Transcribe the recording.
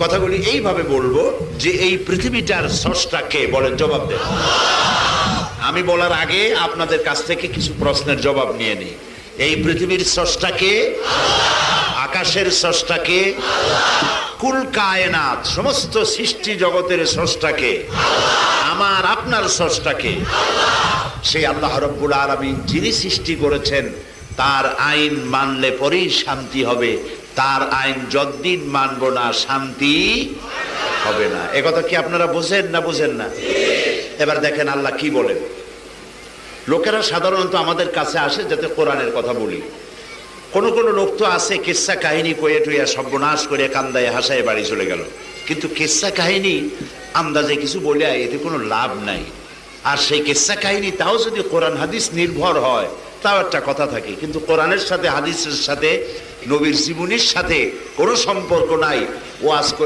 কথাগুলি এইভাবে বলবো যে এই পৃথিবীটার স্রষ্টা কে বলেন, জবাব দেন। আমি বলার আগে আপনাদের কাছ থেকে কিছু প্রশ্নের জবাব নিয়ে নিই। এই পৃথিবীর স্রষ্টা কে? আকাশের স্রষ্টা কে? কুল কায়নাত সমস্ত সৃষ্টি জগতের স্রষ্টা কে? আমার আপনার স্রষ্টা কে? সেই আল্লাহ রাব্বুল আলামিন যিনি সৃষ্টি করেছেন, তার আইন মানলে পরেই শান্তি হবে, তার আইন যতদিন মানব না শান্তি হবে না। একথা কি আপনারা বোঝেন না বোঝেন না? এবার দেখেন আল্লাহ কি বলেন। লোকেরা সাধারণত আমাদের কাছে আসে যাতে কোরআনের কথা বলি। কোন কোন লোক তো আছে কিসসা কাহিনী কয়ে টুইয়া সর্বনাশ করে কান্দায় হাসায় বাড়ি চলে গেল, কিন্তু কিসসা কাহিনী আন্দাজে কিছু বলে এতে কোনো লাভ নাই। আর সেই কিসসা কাহিনী তাও যদি কোরআন হাদিস নির্ভর হয় তাও একটা কথা থাকে, কিন্তু কোরআনের সাথে হাদিসের সাথে নবীর জীবনীর সাথে কোনো সম্পর্ক নাই। ওয়াজ করে